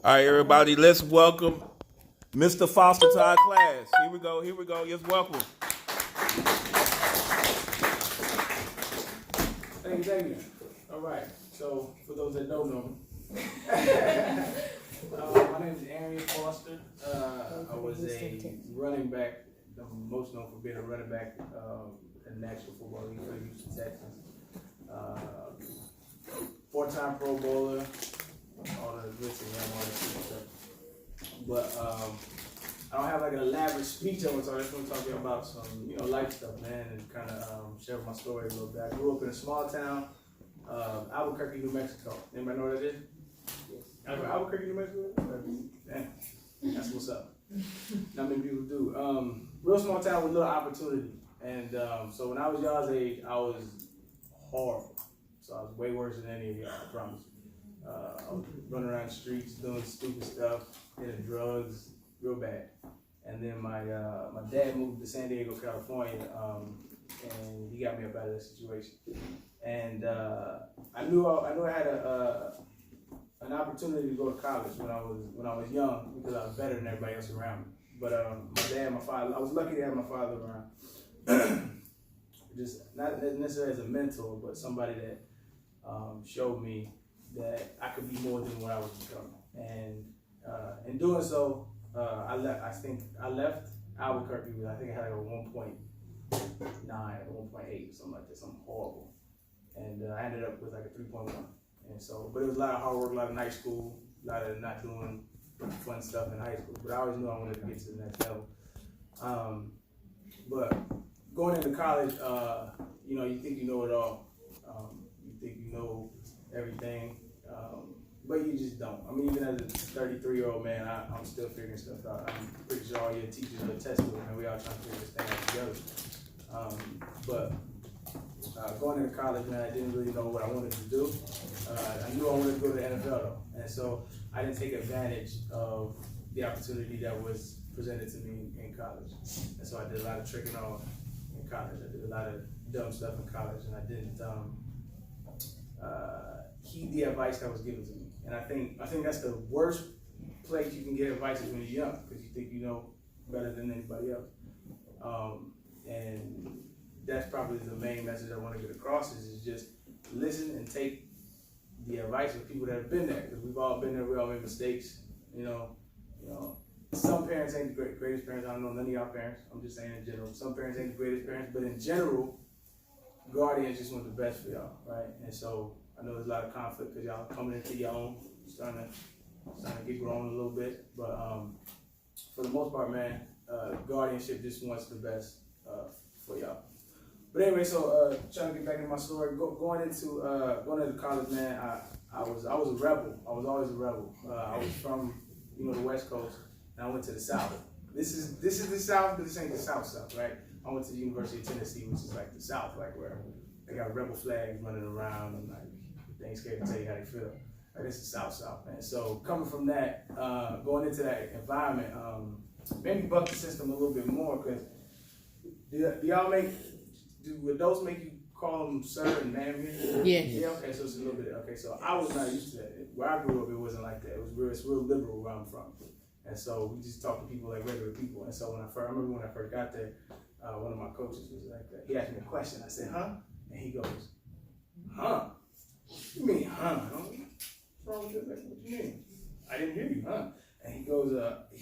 All right, everybody, let's welcome Mr. Foster to our class. Here we go. Yes, welcome. Thank you. All right. So, for those that don't know, my name is Arian Foster. I was a running back. I'm most known for being a running back in the National Football League for the Houston Texans. Four-time Pro Bowler. All the glitz and all that stuff. But I don't have like an elaborate speech I want to talk. I just want to talk to you about some, life stuff, man, and kind of share my story a little bit. I grew up in a small town, Albuquerque, New Mexico. Anybody know what that is? Yes. Albuquerque, New Mexico? Damn, that's what's up. Not many people do. Real small town with little opportunity. And so when I was y'all's age, I was horrible. So I was way worse than any of y'all, I promise. I was running around the streets, doing stupid stuff, hitting drugs, real bad. And then my dad moved to San Diego, California, and he got me up out of that situation. And I knew I had an opportunity to go to college when I was young because I was better than everybody else around me. But my dad and my father, I was lucky to have my father around. Just not necessarily as a mentor, but somebody that showed me that I could be more than what I was becoming. And in doing so, I left. I think I left Albuquerque with, I think I had like a 1.9 or 1.8 or something like that, something horrible. And I ended up with like a 3.1. And so, but it was a lot of hard work, a lot of night school, a lot of not doing fun stuff in high school. But I always knew I wanted to get to the next level. But going into college, you think you know it all. You think you know everything, but you just don't. I mean, even as a 33-year-old man, I'm still figuring stuff out. I'm pretty sure all your teachers will attest to it, and we all trying to figure this thing out together. But going into college, man, I didn't really know what I wanted to do. I knew I wanted to go to the NFL, though, and so I didn't take advantage of the opportunity that was presented to me in college. And so I did a lot of tricking off in college. I did a lot of dumb stuff in college, and I didn't heed the advice that was given to me. And I think that's the worst place you can get advice is when you're young, because you think you know better than anybody else. And that's probably the main message I want to get across is just listen and take the advice of people that have been there, because we've all been there. We all made mistakes. Some parents ain't the greatest parents. I don't know none of y'all parents. I'm just saying in general. Some parents ain't the greatest parents, but in general, guardians just want the best for y'all, right? And so I know there's a lot of conflict because y'all coming into your own, starting to get grown a little bit. But for the most part, man, guardianship just wants the best for y'all. But anyway, so trying to get back into my story, going into college, man, I was a rebel. I was always a rebel. I was from the West Coast, and I went to the South. This is the South, but this ain't the South, right? I went to the University of Tennessee, which is like the South, like where they got rebel flags running around and like they ain't scared to tell you how they feel. Like this is South, man. So coming from that, going into that environment, maybe buck the system a little bit more, because do adults make you call them sir and ma'am here? Yeah. Yeah, okay, so it's a little bit, okay, so I was not used to that. Where I grew up, it wasn't like that. It's real liberal where I'm from. And so we just talk to people like regular people. And so I remember when I first got there, one of my coaches was like, he asked me a question. I said, huh? And he goes, huh? What you mean, huh? What's wrong with that? Like, what you mean? I didn't hear you, huh? And he goes,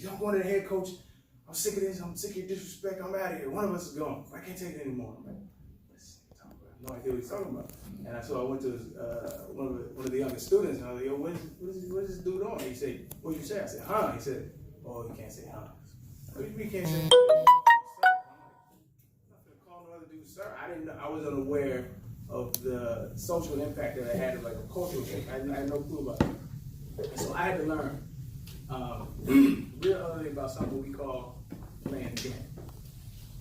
I'm going to the head coach. I'm sick of this. I'm sick of your disrespect. I'm out of here. One of us is gone. I can't take it anymore. I'm like, listen, I have no idea what he's talking about. And so I went to one of the younger students, and I was like, yo, what is this dude on? And he said, what did you say? I said, huh? He said, oh, you can't say huh. What do you mean you can't say huh? Sir, I didn't know. I was unaware of the social impact that it had, like a cultural thing. I had no clue about it. So I had to learn real early about something we call playing the game,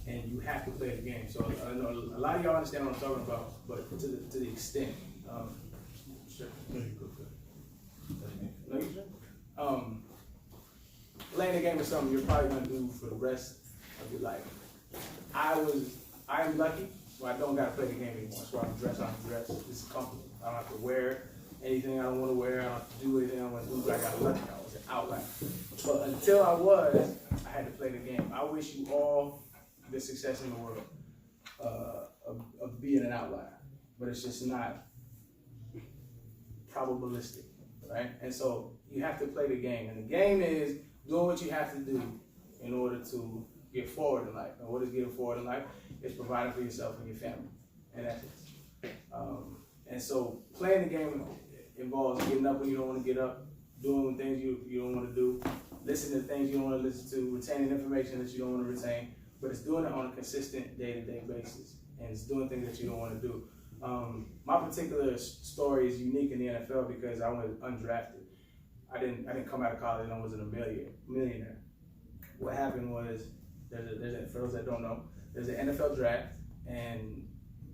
and you have to play the game. So I know a lot of y'all understand what I'm talking about, but to the extent. Sure. No, you go good. No, you sure? Playing the game is something you're probably gonna do for the rest of your life. I am lucky, so I don't gotta play the game anymore. So I can dress, This is comfortable. I don't have to wear anything I don't want to wear. I don't have to do anything I want to do. But I got lucky. I was outlier. But until I was, I had to play the game. I wish you all the success in the world of being an outlier, but it's just not probabilistic, right? And so you have to play the game, and the game is doing what you have to do in order to get forward in life. And what is getting forward in life? It's providing for yourself and your family, and that's it. And so playing the game involves getting up when you don't want to get up, doing things you don't want to do, listening to things you don't want to listen to, retaining information that you don't want to retain, but it's doing it on a consistent day-to-day basis, and it's doing things that you don't want to do. My particular story is unique in the NFL because I was undrafted. I didn't come out of college and I wasn't a millionaire. What happened was, for those that don't know, there's an NFL draft, and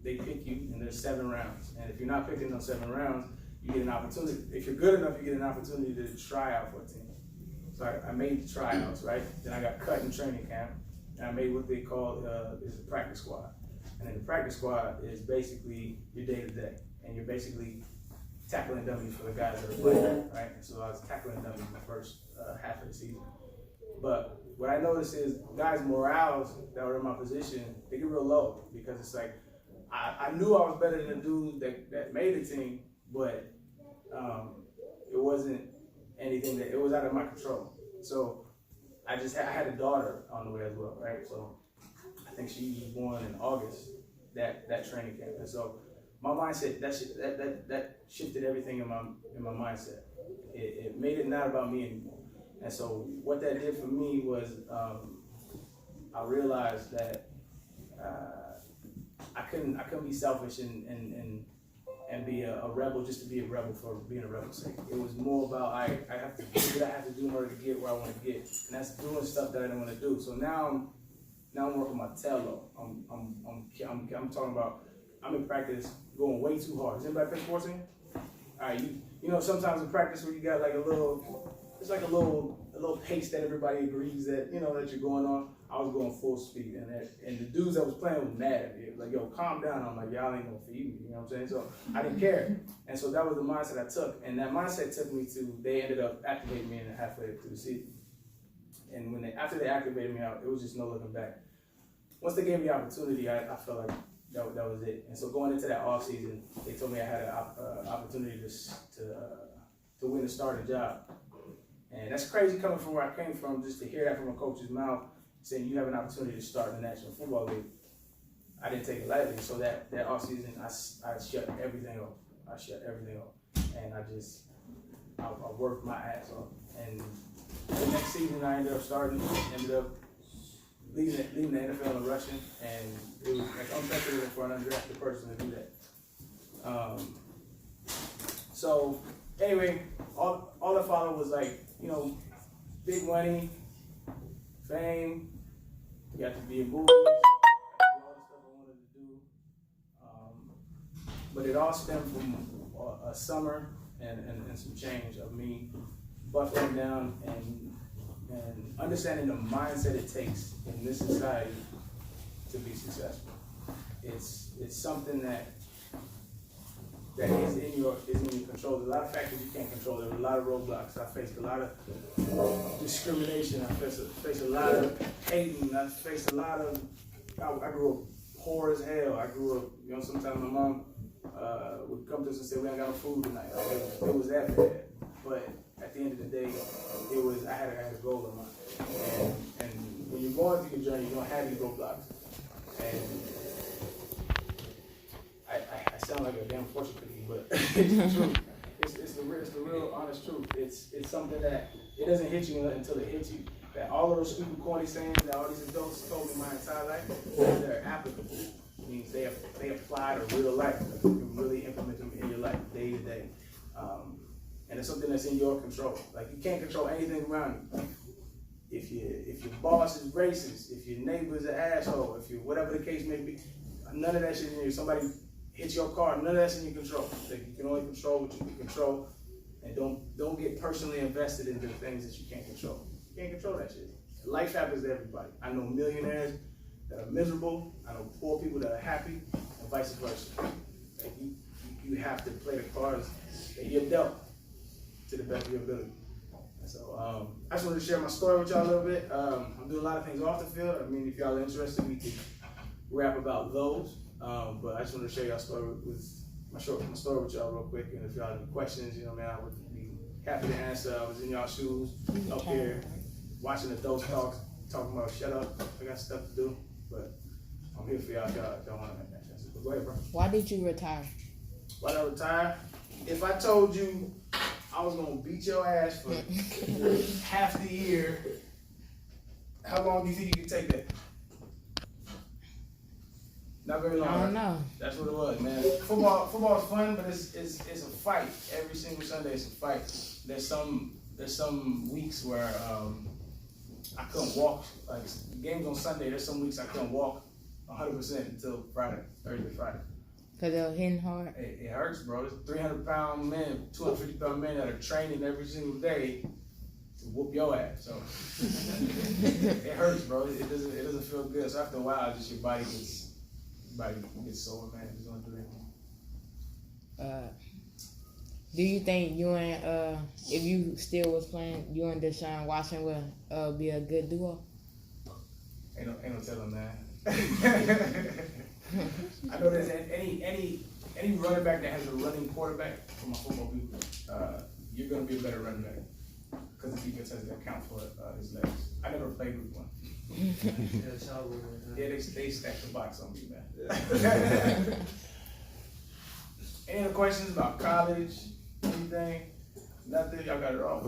they pick you, and there's 7 rounds. And if you're not picked in those 7 rounds, you get an opportunity. If you're good enough, you get an opportunity to try out for a team. So I made the tryouts, right? Then I got cut in training camp, and I made what they call is a practice squad. And then the practice squad is basically your day-to-day, and you're basically tackling dummies for the guys that are playing, right? And so I was tackling dummies in the first half of the season. But what I noticed is guys' morales that were in my position, they get real low, because it's like, I knew I was better than the dude that made the team, but it wasn't anything it was out of my control. So I had a daughter on the way as well, right? So I think she was born in August, that training camp. And so my mindset, that shifted everything in my mindset. It made it not about me anymore. And so what that did for me was I realized that I couldn't be selfish and be a rebel just to be a rebel for being a rebel's sake. It was more about I have to do what I have to do in order to get where I want to get, and that's doing stuff that I didn't want to do. So now I'm working my tail off. I'm talking about, I'm in practice going way too hard. Does anybody play sports in? All right, you know sometimes in practice where you got like a little pace that everybody agrees that that you're going on. I was going full speed, and the dudes that was playing was mad at me. Like, yo, calm down. I'm like, y'all ain't gonna feed me. You know what I'm saying? So I didn't care, and so that was the mindset I took, and that mindset took me to. They ended up activating me in the halfway through the season, and after they activated me out, it was just no looking back. Once they gave me the opportunity, I felt like that was it. And so going into that off season, they told me I had an opportunity to win a starting job. And that's crazy coming from where I came from, just to hear that from a coach's mouth, saying you have an opportunity to start in the National Football League. I didn't take it lightly. So that offseason, I shut everything off. And I worked my ass off. And the next season, I ended up leaving the NFL and rushing. And it was like unprecedented for an undrafted person to do that. So anyway, all that followed was like, big money, fame, you got to be in movies, all the stuff I wanted to do. But it all stemmed from a summer and some change of me buckling down and understanding the mindset it takes in this society to be successful. It's something that is in your control. There's a lot of factors you can't control. There's a lot of roadblocks. I faced a lot of discrimination. I faced a lot of hating. I faced a lot of. I grew up poor as hell. I grew up. Sometimes my mom would come to us and say, "We ain't got no food tonight." Like, it was that bad. But at the end of the day, I had a goal in mind. And when you're going through your journey, you're gonna have these roadblocks. And I sound like a damn fortune cookie, but it's the truth. It's the real honest truth. It's something that it doesn't hit you until it hits you. That all of those stupid corny sayings that all these adults told me my entire life, they're applicable. It means they apply to real life. You can really implement them in your life day to day. And it's something that's in your control. Like, you can't control anything around you. If your boss is racist, if your neighbor's an asshole, if you whatever the case may be, none of that shit in you. Somebody hits your car, none of that's in your control. Like, you can only control what you can control, and don't get personally invested into the things that you can't control. You can't control that shit. Life happens to everybody. I know millionaires that are miserable. I know poor people that are happy, and vice versa. Like, you have to play the cards that you're dealt to the best of your ability. So I just wanted to share my story with y'all a little bit. I'm doing a lot of things off the field. I mean, if y'all are interested, we can rap about those. But I just wanted to share y'all story with my story with y'all real quick. And if y'all have any questions, you know, man, I would be happy to answer. I was in y'all shoes up here watching adults talking about shut up. I got stuff to do, but I'm here for y'all. Y'all want to make that chance. Go ahead, bro. Why did you retire? Why did I retire? If I told you I was gonna beat your ass for half the year, how long do you think you could take that? Not very long. I don't know. That's what it was, man. Football is fun, but it's a fight. Every single Sunday it's a fight. There's some weeks where I couldn't walk. Like games on Sunday, there's some weeks I couldn't walk 100% until Thursday, Friday. Cause they were hitting hard. It hurts, bro. It's 300-pound men, 250-pound men that are training every single day to whoop your ass. So it hurts, bro. It doesn't feel good. So after a while, just your body gets sore, man. It's gonna do anything. Do you think you and if you still was playing, you and Deshaun Watson would be a good duo? Ain't no telling, man. I know there's any running back that has a running quarterback for my football people, you're gonna be a better running back because the defense has to account for his legs. I never played with one. Yeah, they stacked the box on me, man. Any other questions about college? Anything? Nothing? Y'all got it all?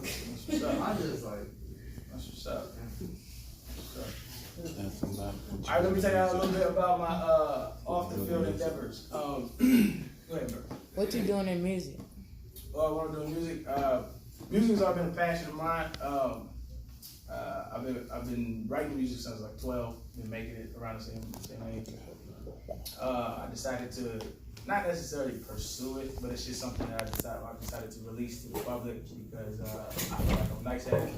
That's what's up. I just like. That's what's up. That's a lot. All right, let me tell y'all a little bit about my off the field endeavors. Go ahead, bro. What you doing in music? I want to do music. Music's always been a passion of mine. I've been writing music since I was like 12. Been making it around the same age. I decided to not necessarily pursue it, but it's just something that I decided to release to the public because I feel like I'm nice at it.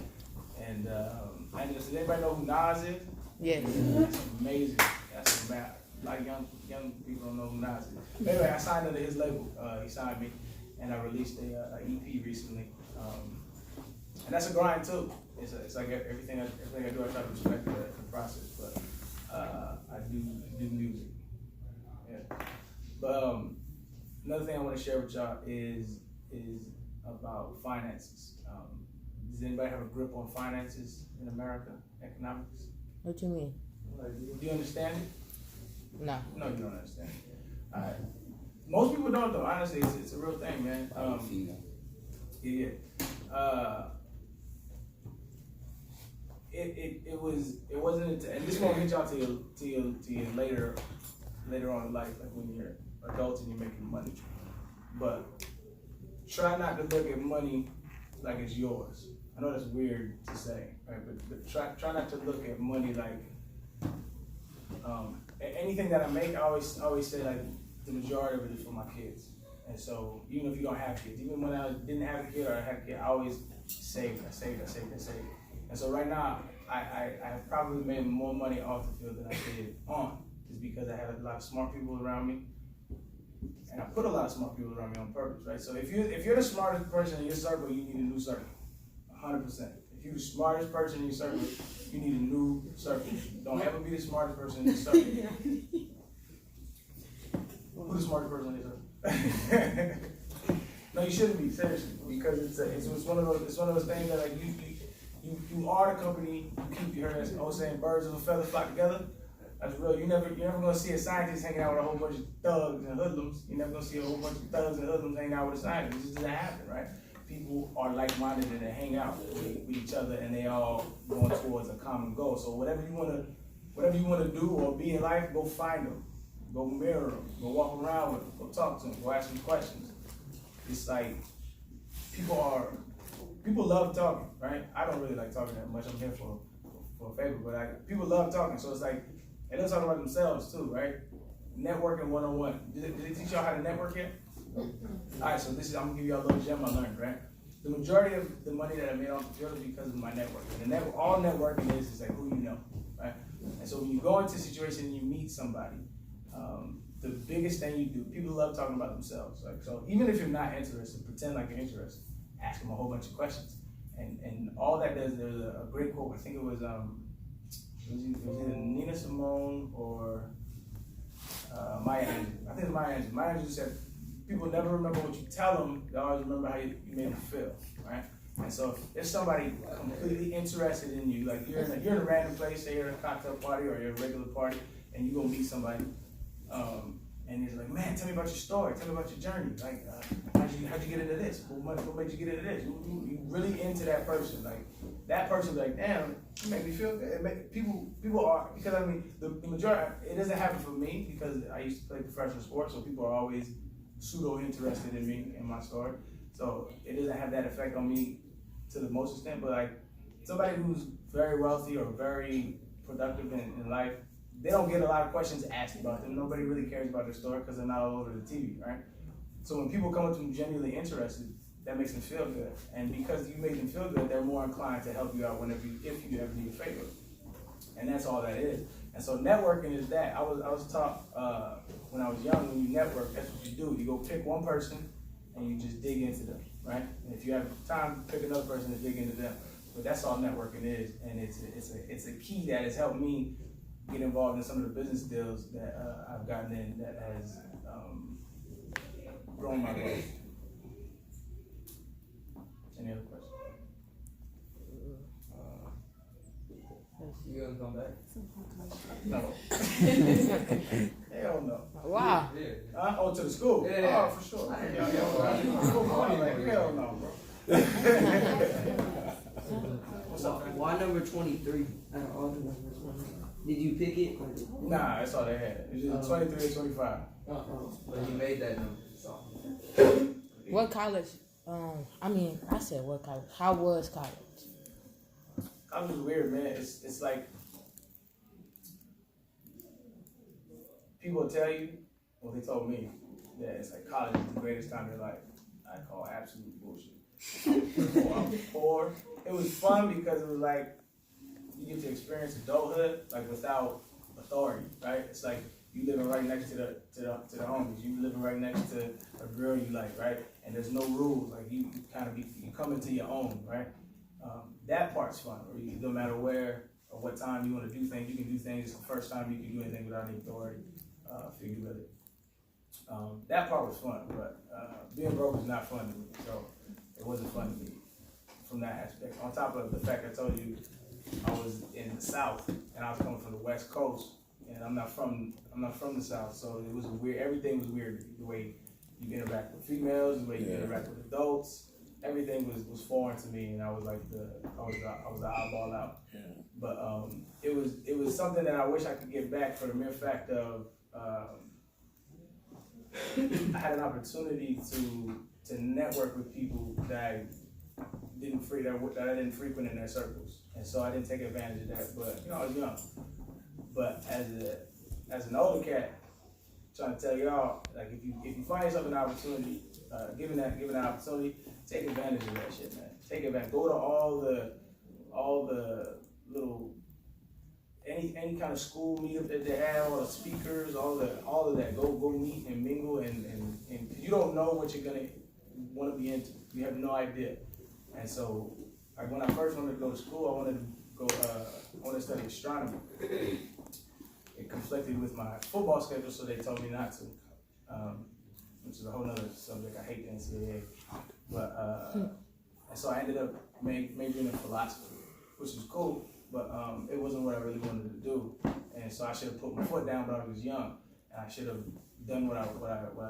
And does anybody know who Nas is? Yes. That's amazing. That's a map. Like young people don't know who Nas is. Anyway, I signed under his label. He signed me, and I released a EP recently. And that's a grind too. It's like everything I do, I try to respect the process. But I do music. Yeah. But another thing I want to share with y'all is about finances. Does anybody have a grip on finances in America, economics? What you mean? Do you understand it? No. No, you don't understand it. All right. Most people don't, though. Honestly, it's a real thing, man. Yeah. It wasn't until, and this won't hit y'all till you later on in life, like when you're adults and you're making money. But try not to look at money like it's yours. I know that's weird to say, right? But try not to look at money like anything that I make. I always say like the majority of it is for my kids. And so even if you don't have kids, even when I didn't have a kid or I had a kid, I always saved. And so right now, I have probably made more money off the field than I did on, just because I had a lot of smart people around me. And I put a lot of smart people around me on purpose, right? So if you're the smartest person in your circle, you need a new circle, 100%. If you're the smartest person in your circle, you need a new circle. Don't ever be the smartest person in your circle. Who's the smartest person in your circle? No, you shouldn't be, seriously, because it's one of those things that like you are the company you keep. You heard that old saying, birds of a feather flock together. That's real. You're never gonna see a scientist hanging out with a whole bunch of thugs and hoodlums. You're never gonna see a whole bunch of thugs and hoodlums hanging out with a scientist. It just doesn't happen, right? People are like-minded and they hang out with each other and they all going towards a common goal. So whatever you wanna do or be in life, go find them, go mirror them, go walk around with them, go talk to them, go ask them questions. It's like people love talking, right? I don't really like talking that much. I'm here for a favor, but people love talking. So it's like, and they're talking about themselves too, right? Networking one-on-one. Did they teach y'all how to network yet? All right, so I'm gonna give y'all a little gem I learned, right? The majority of the money that I made off the field is because of my networking. And all networking is like who you know, right? And so when you go into a situation and you meet somebody, the biggest thing you do, people love talking about themselves. Like, so even if you're not interested, pretend like you're interested. ask them a whole bunch of questions. And all that does, there's a great quote, I think it was either Nina Simone or Maya Angelou. I think it was Maya Angelou. Maya Angelou said, people never remember what you tell them, they always remember how you made them feel, right? And so if there's somebody completely interested in you, like you're in a random place, say you're at a cocktail party or you're at a regular party, and you go meet somebody, and he's like, man, tell me about your story, tell me about your journey. Like, how'd you get into this? What made you get into this? You really into that person. Like, that person, like, damn, you make me feel good. People are, because I mean, the majority, it doesn't happen for me because I used to play professional sports, so people are always pseudo interested in me and my story. So it doesn't have that effect on me to the most extent, but like somebody who's very wealthy or very productive in life, they don't get a lot of questions asked about them. Nobody really cares about their story because they're not all over the TV, right? So when people come up to them genuinely interested, that makes them feel good. And because you make them feel good, they're more inclined to help you out if you ever need a favor. And that's all that is. And so networking is that. I was taught when I was young, when you network, that's what you do. You go pick one person and you just dig into them, right? And if you have time, pick another person and dig into them. But that's all networking is, and it's a key that has helped me get involved in some of the business deals that I've gotten in that has grown my growth. Any other questions? You gonna come back? No. Hell no. Wow. Oh, to the school? Yeah. Oh, for sure. Like, hell no, bro. What's up, man? Why number 23 out of all the numbers? Did you pick it? Nah, that's all they had. It was 23 or 25. But you made that number. So. What college? I said what college? How was college? College was weird, man. It's like people tell you, well, they told me that it's like college is the greatest time of your life. I call absolute bullshit. I was poor. It was fun because it was like you get to experience adulthood like without authority, right? It's like you living right next to the homies. You living right next to a girl you like, right? And there's no rules. Like you come into your own, right? That part's fun. Where you, no matter where or what time you want to do things, you can do things. It's the first time you can do anything without any authority for you with it. That part was fun, but being broke is not fun to me. So it wasn't fun to me from that aspect. On top of the fact I told you I was in the South and I was coming from the West Coast, and I'm not from the South, so it was weird. Everything was weird. The way you interact with females, the way you interact with adults, everything was foreign to me, and I was like I was the oddball out. Yeah. But it was something that I wish I could get back for the mere fact of I had an opportunity to network with people that I didn't frequent in their circles, and so I didn't take advantage of that. But I was young. But as an older cat, trying to tell y'all, like if you find yourself an opportunity, given that opportunity, take advantage of that shit, man. Take advantage. Go to all the little any kind of school meetup that they have, all the speakers, all of that. Go meet and mingle and you don't know what you're gonna want to be into. You have no idea. And so, like when I first wanted to go to school, I wanted to study astronomy. It conflicted with my football schedule, so they told me not to, which is a whole other subject. I hate the NCAA. But, and so I ended up majoring in philosophy, which was cool, but it wasn't what I really wanted to do. And so I should have put my foot down when I was young, and I should have done what I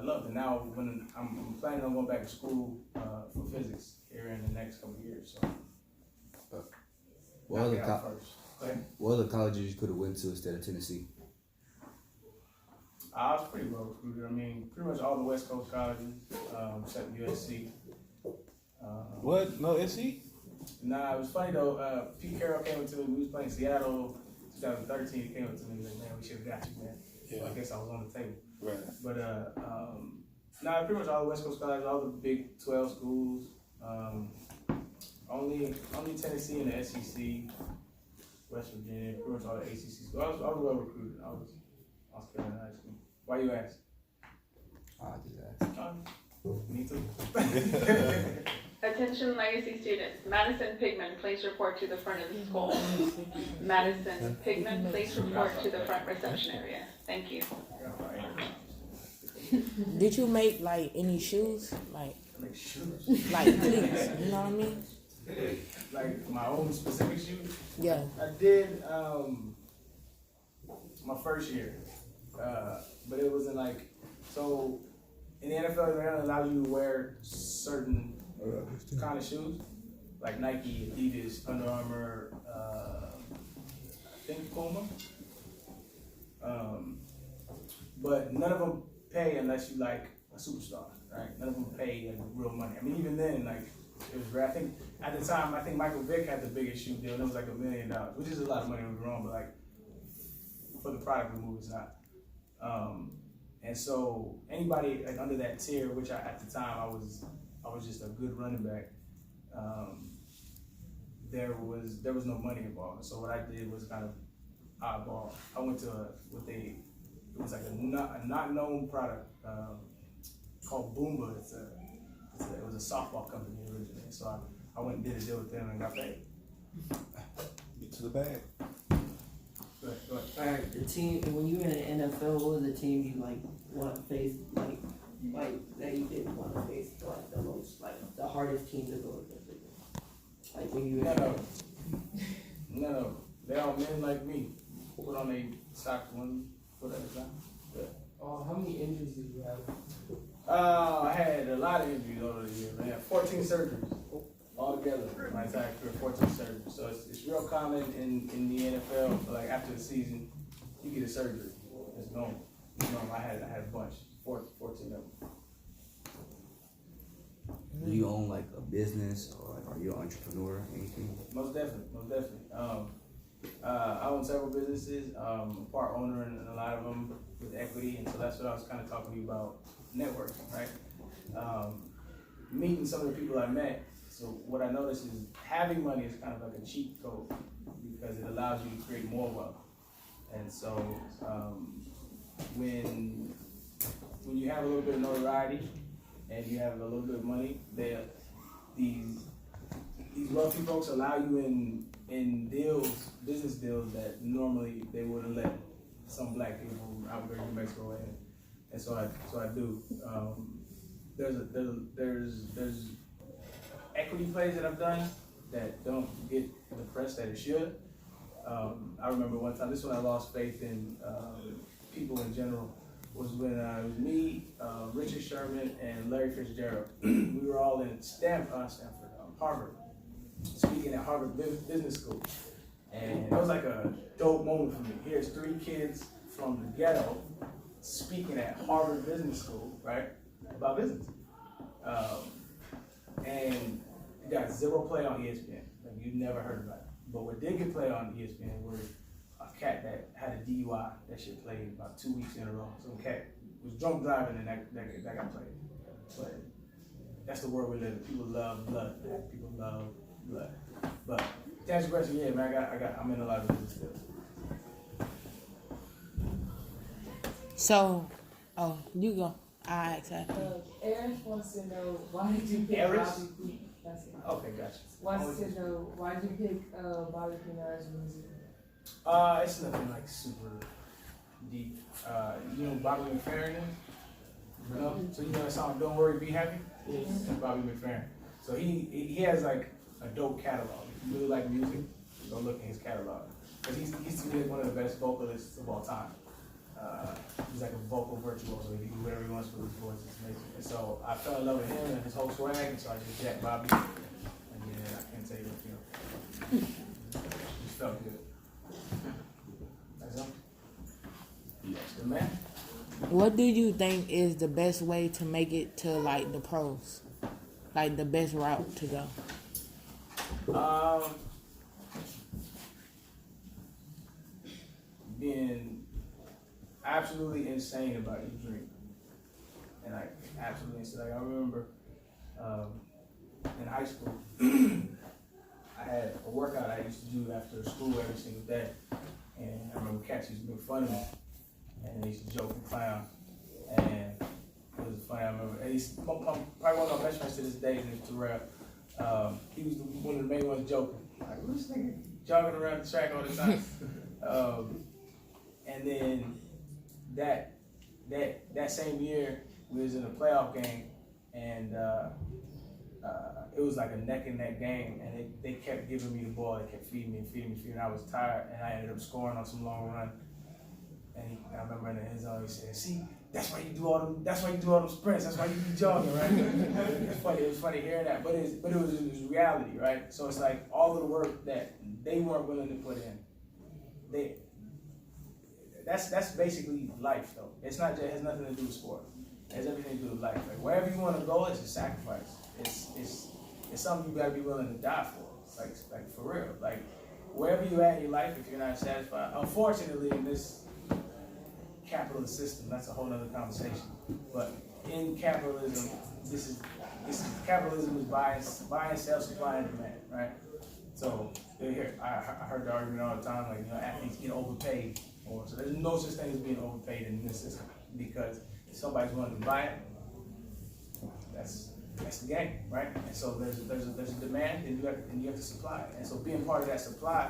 loved. And now when I'm planning on going back to school for physics here in the next couple of years. So, what other colleges you could have went to instead of Tennessee? I was pretty well recruited. I mean, pretty much all the West Coast colleges, except USC. What? No SC? Nah, it was funny though. Pete Carroll came up to me. We was playing Seattle 2013. He came up to me and was like, man, we should have got you, man. Yeah. So I guess I was on the table. Right. But pretty much all the West Coast colleges, all the Big 12 schools. Only Tennessee and the SEC, West Virginia, pretty much all the ACC schools. I was well recruited. I was Carolina High School. Why you ask? I just asked. Me too. How'd Attention legacy students. Madison Pigman, please report to the front of the school. Madison Pigman, please report to the front reception area. Thank you. Did you make like any shoes? Like shoes. like cleats, you know what I mean? Like my own specific shoes. Yeah. I did my first year, but it wasn't like so. In the NFL, they only allow you to wear certain kind of shoes, like Nike, Adidas, Under Armour, I think Puma. But none of them pay unless you like a superstar, right? None of them pay like real money. I mean, even then, like it was rare. I think at the time, I think Michael Vick had the biggest shoe deal, and it was like $1 million, which is a lot of money. Don't get me wrong, but like for the product we move, it's not. And so anybody like under that tier, which at the time I was just a good running back. There was no money involved. So what I did was kind of oddball. I went to it was like a not known product called Boomba. It was a softball company originally. So I went and did a deal with them and got paid. Get to the bag. Go ahead. Alright, the team, when you were in the NFL, what was the team you like want to face, like that you didn't want to face, like the most, like the hardest team to go against? Like when you were No. They all men like me. Put on a sock 1 foot at a time. How many injuries did you have? I had a lot of injuries over the year, man. 14 surgeries altogether. My entire career, 14 surgeries. So it's real common in the NFL. Like after the season, you get a surgery. It's normal. I had a bunch, 14 of them. Do you own like a business or like, are you an entrepreneur or anything? Most definitely. I own several businesses. I'm a part owner in a lot of them with equity, and so that's what I was kind of talking to you about, networking, right? Meeting some of the people I met. So what I noticed is having money is kind of like a cheat code because it allows you to create more wealth. And so when you have a little bit of notoriety and you have a little bit of money, these wealthy folks allow you in deals, business deals that normally they wouldn't let some black people from Albuquerque, New Mexico in. And so I do. There's equity plays that I've done that don't get the press that it should. I remember one time, this is when I lost faith in people in general, was when it was me, Richard Sherman, and Larry Fitzgerald. We were all in Harvard, speaking at Harvard Business School. And it was like a dope moment for me. Here's 3 kids from the ghetto speaking at Harvard Business School, right, about business. And it got 0 play on ESPN. Like you never heard about it. But what did get play on ESPN was a cat that had a DUI. That shit played about 2 weeks in a row. Some cat was drunk driving and that got played. But that's the world we live in. People love blood. People love blood. But to answer your question, yeah, man, I'm in a lot of business still. So, you go. I asked that. Arian wants to know why did you pick Aries? Bobby P? That's it. Okay, gotcha. Wants to know why did you pick Bobby Pinard's music? It's nothing like super deep. You know Bobby McFerrin is? No? So you know that song "Don't Worry, Be Happy"? Yes. That's Bobby McFerrin. So he has like a dope catalog. If you really like music, go look at his catalog. Because he's to me one of the best vocalists of all time. He's like a vocal virtuoso. He can do whatever he wants with his voice. It's amazing. And so I fell in love with him and his whole swag, and so I just jacked Bobby. And yeah, I can't tell you what I feel. It just felt good. That's him. Yes, the man. What do you think is the best way to make it to like the pros? Like the best route to go? Being absolutely insane about your dream. And like absolutely insane. Like I remember in high school, I had a workout I used to do after school every single day. And I remember cats used to make fun of me. And they used to joke and clown. And it was funny, I remember. And he's probably one of my best friends to this day, named Terrell. He was one of the main ones joking. Like, who's this nigga jogging around the track all the time? And then that same year, we was in a playoff game, and it was like a neck and neck game, and they kept giving me the ball. They kept feeding me. I was tired, and I ended up scoring on some long run. And I remember in the end zone, he said, "See, that's why you do all them sprints. That's why you be jogging, right?" It's funny. It was funny hearing that, but it was reality, right? So it's like all of the work that they weren't willing to put in. That's basically life, though. It has nothing to do with sport. It has everything to do with life. Like wherever you want to go, it's a sacrifice. It's something you got to be willing to die for. Like for real. Like wherever you at in your life, if you're not satisfied, unfortunately, in this capitalist system, that's a whole other conversation. But in capitalism, capitalism is buying, self-supply, and demand, right? So here, I heard the argument all the time, like, athletes get overpaid, so there's no such thing as being overpaid in this system, because if somebody's willing to buy it, that's the game, right? And so there's a demand, and you have to supply it. And so being part of that supply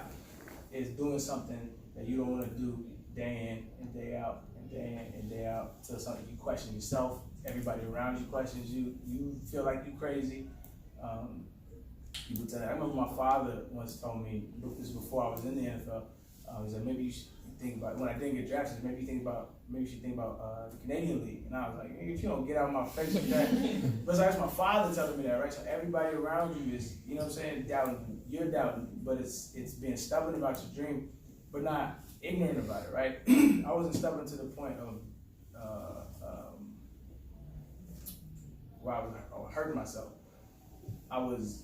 is doing something that you don't want to do day in and day out and day in and day out, till something you question yourself, everybody around you questions you, you feel like you're crazy. People tell that. I remember my father once told me, this was before I was in the NFL, he said, maybe you should think about, when I didn't get drafted, maybe you should think about the Canadian League. And I was like, if you don't get out of my face with that. But that's my father telling me that, right? So everybody around you is, you know what I'm saying, doubting, you're doubting, but it's being stubborn about your dream, but not ignorant about it, right? I wasn't stubborn to the point of where I was hurting myself. I was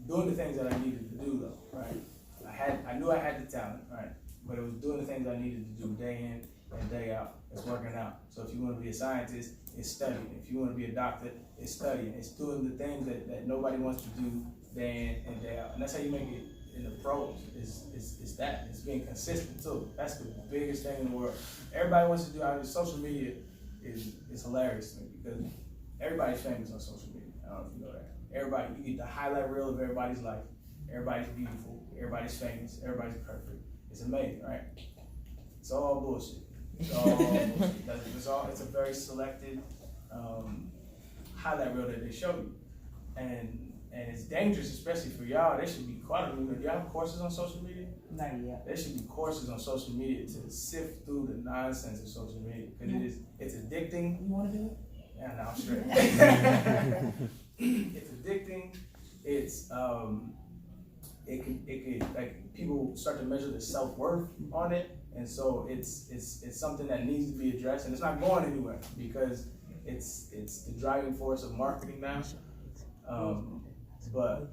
doing the things that I needed to do, though, right? I knew I had the talent, right? But it was doing the things I needed to do day in and day out. It's working out. So if you want to be a scientist, it's studying. If you want to be a doctor, it's studying. It's doing the things that nobody wants to do day in and day out. And that's how you make it in the pros. It's that. It's being consistent too. That's the biggest thing in the world. Everybody wants to do. Social media is hilarious to me, because everybody's famous on social media. I don't know if you know that. Everybody, you get the highlight reel of everybody's life. Everybody's beautiful. Everybody's famous. Everybody's perfect. It's amazing, right? It's all bullshit. It's all bullshit. It's a very selected highlight reel that they show you, and it's dangerous, especially for y'all. They should be do y'all have courses on social media? Not yet. There should be courses on social media to sift through the nonsense of social media, because it's addicting. You want to do it? Yeah, no, I'm straight. It's addicting. It's it could like people start to measure their self-worth on it, and so it's something that needs to be addressed, and it's not going anywhere, because it's the driving force of marketing now. But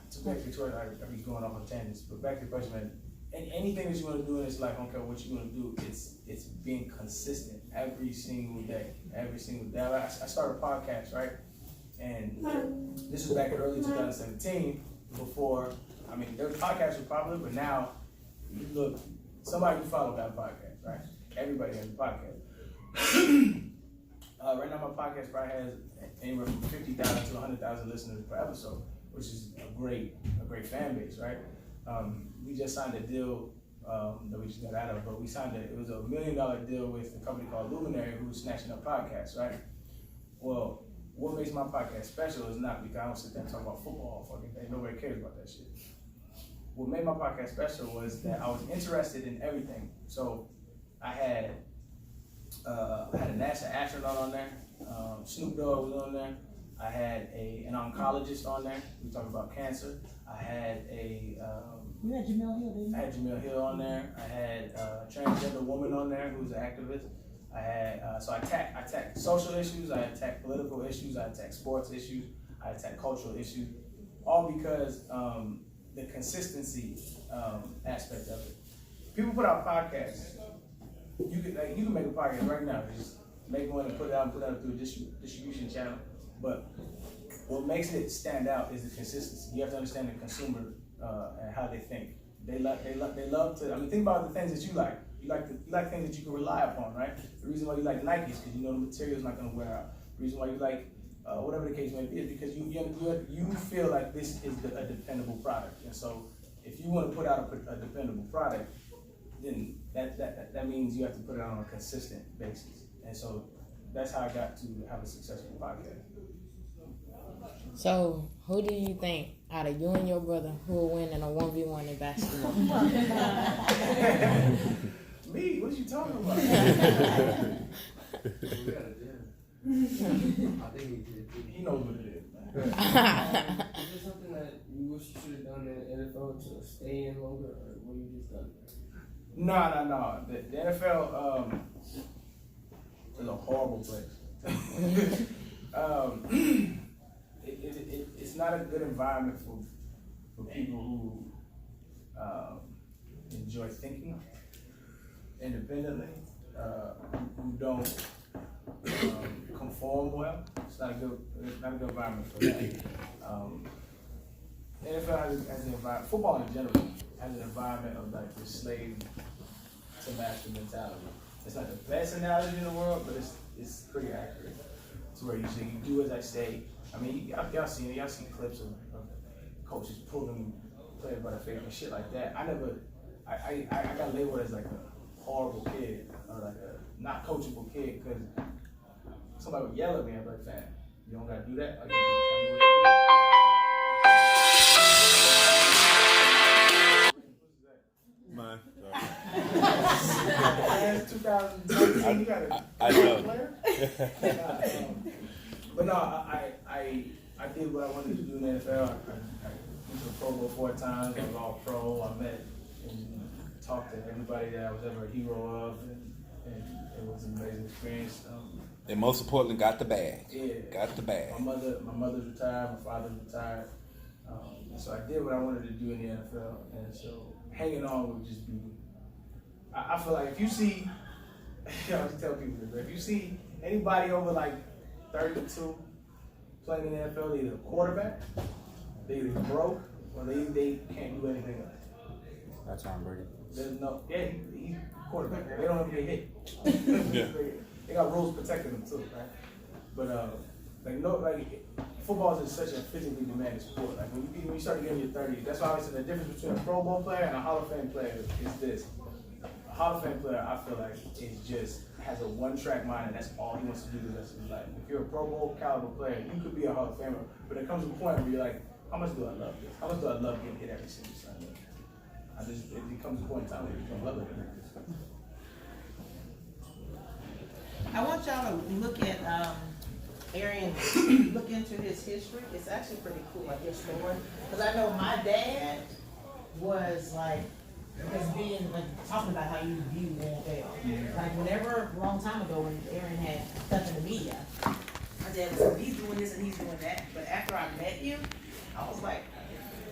so back to your question, I be going off on tangents, but back to your question, man. Anything that you want to do in this life, I don't care what you want to do, it's being consistent every single day. I started a podcast, right? And this was back in early 2017, before, their podcasts were popular, but now, look, somebody you follow got a podcast, right? Everybody has a podcast. Right now, my podcast probably has anywhere from 50,000 to 100,000 listeners per episode, which is a great fan base, right? We just signed a deal that we just got out of, but it was $1 million deal with a company called Luminary, who's snatching up podcasts, right? Well, what makes my podcast special is not because I don't sit there and talk about football, nobody cares about that shit. What made my podcast special was that I was interested in everything. So I had a NASA astronaut on there, Snoop Dogg was on there, I had an oncologist on there, we talked about cancer, I had You had Jamel Hill, didn't you? I had Jamel Hill on there. I had a transgender woman on there who's an activist. I had so I attack social issues. I attack political issues. I attack sports issues. I attack cultural issues. All because the consistency aspect of it. People put out podcasts. You can make a podcast right now. Just make one and put it out through a distribution channel. But what makes it stand out is the consistency. You have to understand the consumer and how they think. They love to. Think about the things that you like. You like things that you can rely upon, right? The reason why you like Nike is because you know the material's not going to wear out. The reason why you like whatever the case may be, is because you feel like this is a dependable product. And so if you want to put out a dependable product, then that means you have to put it out on a consistent basis. And so that's how I got to have a successful podcast. So, who do you think out of you and your brother who will win in a 1v1 in basketball? Me? What are you talking about? I think he did. He knows what it is, man. Is there something that you wish you should have done in the NFL to stay in longer, or were you just done? No. The NFL is a horrible place. It's not a good environment for people who enjoy thinking independently, who don't conform well. It's not a good environment for that. The NFL has an environment, football in general has an environment of like the slave to master mentality. It's not the best analogy in the world, but it's pretty accurate. To where you say, you do as I say. I mean, y'all seen clips of coaches pulling players by the face and shit like that. I got labeled as like a horrible kid, or like a not coachable kid, because somebody would yell at me. I'd be like, fam, you don't gotta do that. I gotta Mine. That's 2013, you got I know. player? But no, I did what I wanted to do in the NFL. I went to the Pro Bowl 4 times. I was all pro. I met and talked to everybody that I was ever a hero of, and it was an amazing experience. And most importantly, got the bag. Yeah, Got the bag. my mother's retired. My father's retired. And so I did what I wanted to do in the NFL, and so hanging on would just be. I feel like if you see, I always tell people this, but if you see anybody over like 32 playing in the NFL, they're either a quarterback, they either broke, or they can't do anything else. That's Tom Brady. There's no, he's quarterback. They don't even get hit. Yeah. They got rules protecting them too, right? But football is such a physically demanding sport. Like when you start getting in your 30s, that's why I said the difference between a Pro Bowl player and a Hall of Fame player is this. A Hall of Fame player, I feel like, has a one-track mind, and that's all he wants to do the rest of his life. If you're a Pro Bowl caliber player, you could be a Hall of Famer, but there comes a point where you're like, how much do I love this? How much do I love getting hit every single Sunday? It becomes a point in time where you become love it. I want y'all to look at Arian, look into his history. It's actually pretty cool, like his story. Because I know my dad was like, being like talking about how you view the NFL. Like whenever, a long time ago when Arian had stuff in the media, my dad was like, he's doing this and he's doing that. But after I met you, I was like,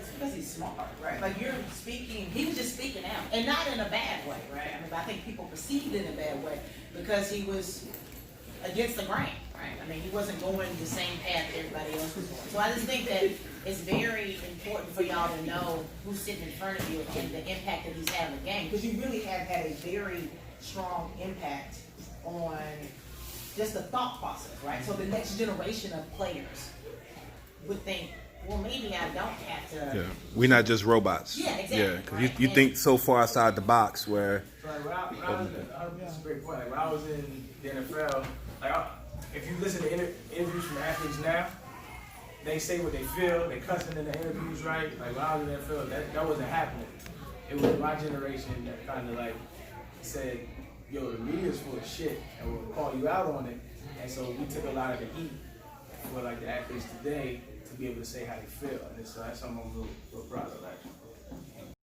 it's because he's smart, right? Like you're speaking, he was just speaking out. And not in a bad way, right? I mean, I think people perceived it in a bad way because he was against the grain, right? I mean, he wasn't going the same path everybody else was going. So I just think that it's very important for y'all to know who's sitting in front of you and the impact that he's having in the game. Because you really have had a very strong impact on just the thought process, right? So the next generation of players would think, well, maybe I don't have to. Yeah, we're not just robots. Yeah, exactly. Yeah, because right? you think so far outside the box where. So like that's a great point. Like when I was in the NFL, if you listen to interviews from athletes now, they say what they feel, they cussing in the interviews, right? Like when I was in the NFL, that wasn't happening. It was my generation that kind of like said, yo, the media's full of shit, and we'll call you out on it. And so we took a lot of the heat for like the athletes today to be able to say how they feel. And so that's something I'm real proud of, actually.